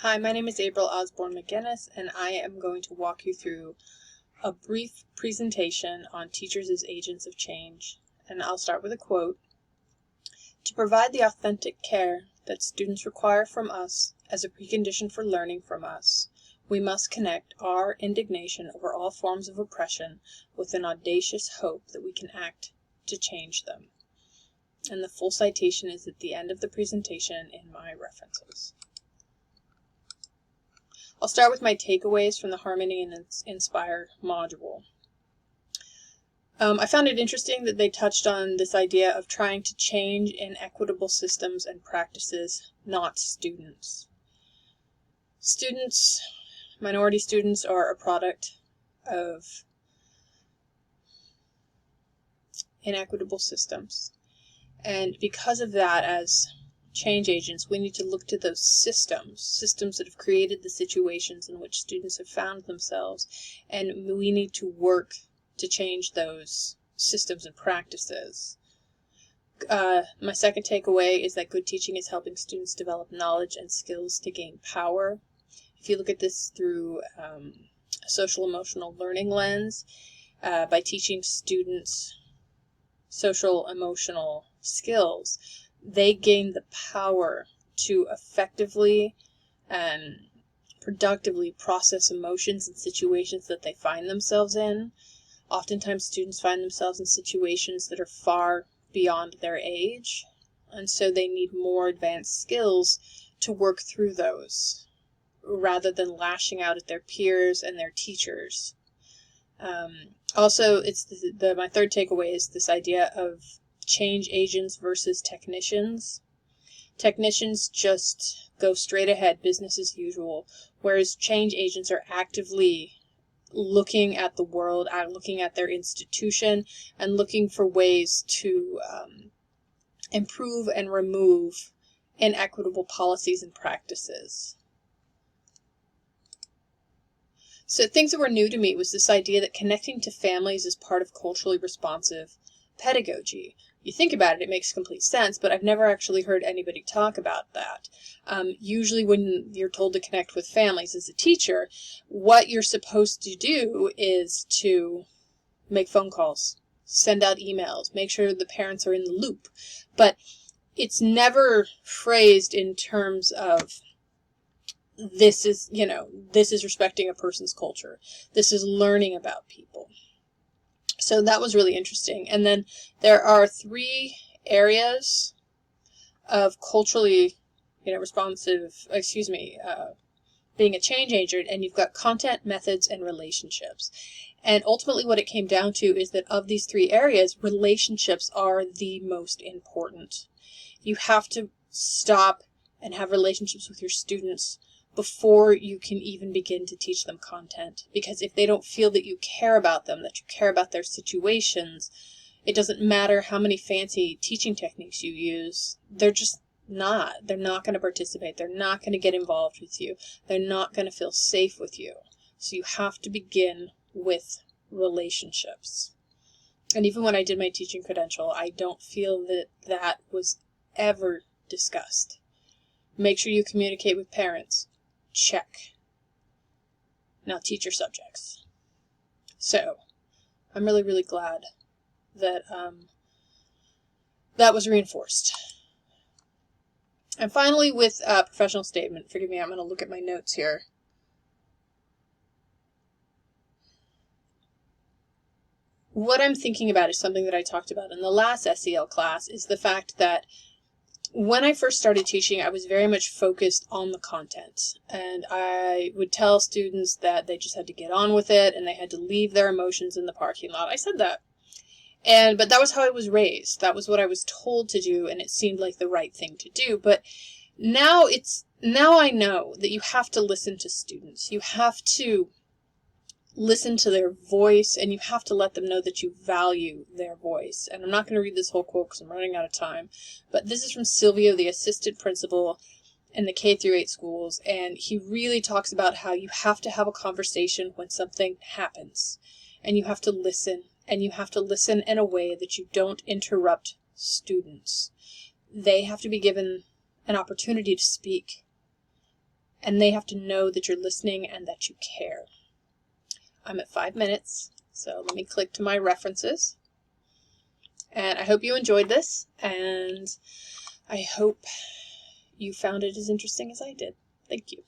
Hi, my name is April Osborne McGinnis, and I am going to walk you through a brief presentation on teachers as agents of change. And I'll start with a quote. "To provide the authentic care that students require from us as a precondition for learning from us, we must connect our indignation over all forms of oppression with an audacious hope that we can act to change them." And the full citation is at the end of the presentation in my references. I'll start with my takeaways from the Harmony and Inspire module. I found it interesting that they touched on this idea of trying to change inequitable systems and practices, not students. Students, minority students, are a product of inequitable systems. And because of that, as change agents, we need to look to those systems that have created the situations in which students have found themselves, and we need to work to change those systems and practices. My second takeaway is that good teaching is helping students develop knowledge and skills to gain power. If you look at this through a social-emotional learning lens, by teaching students social-emotional skills, they gain the power to effectively and productively process emotions and situations that they find themselves in. Oftentimes students find themselves in situations that are far beyond their age, and so they need more advanced skills to work through those, rather than lashing out at their peers and their teachers. Also, it's my third takeaway is this idea of change agents versus technicians. Technicians just go straight ahead, business as usual, whereas change agents are actively looking at the world, looking at their institution, and looking for ways to improve and remove inequitable policies and practices. So things that were new to me was this idea that connecting to families is part of culturally responsive pedagogy. You think about it, it makes complete sense, but I've never actually heard anybody talk about that. Usually when you're told to connect with families as a teacher, what you're supposed to do is to make phone calls, send out emails, make sure the parents are in the loop. But it's never phrased in terms of this is respecting a person's culture. This is learning about people. So that was really interesting. And then there are three areas of culturally, responsive, being a change agent, and you've got content, methods, and relationships. And ultimately what it came down to is that of these three areas, relationships are the most important. You have to stop and have relationships with your students before you can even begin to teach them content. Because if they don't feel that you care about them, that you care about their situations, it doesn't matter how many fancy teaching techniques you use, they're not going to participate. They're not going to get involved with you. They're not going to feel safe with you. So you have to begin with relationships. And even when I did my teaching credential, I don't feel that that was ever discussed. Make sure you communicate with parents. Check. Now teach your subjects. So I'm really, really glad that that was reinforced. And finally, with a professional statement, forgive me, I'm going to look at my notes here. What I'm thinking about is something that I talked about in the last SEL class, is the fact that when I first started teaching, I was very much focused on the content, and I would tell students that they just had to get on with it and they had to leave their emotions in the parking lot. I said that. But that was how I was raised. That was what I was told to do, and it seemed like the right thing to do. But now I know that you have to listen to students. You have to listen to their voice, and you have to let them know that you value their voice. And I'm not going to read this whole quote because I'm running out of time, but this is from Silvio, the assistant principal in the K-8 schools, and he really talks about how you have to have a conversation when something happens, and you have to listen, and you have to listen in a way that you don't interrupt students. They have to be given an opportunity to speak, and they have to know that you're listening and that you care. I'm at 5 minutes, so let me click to my references. And I hope you enjoyed this, and I hope you found it as interesting as I did. Thank you.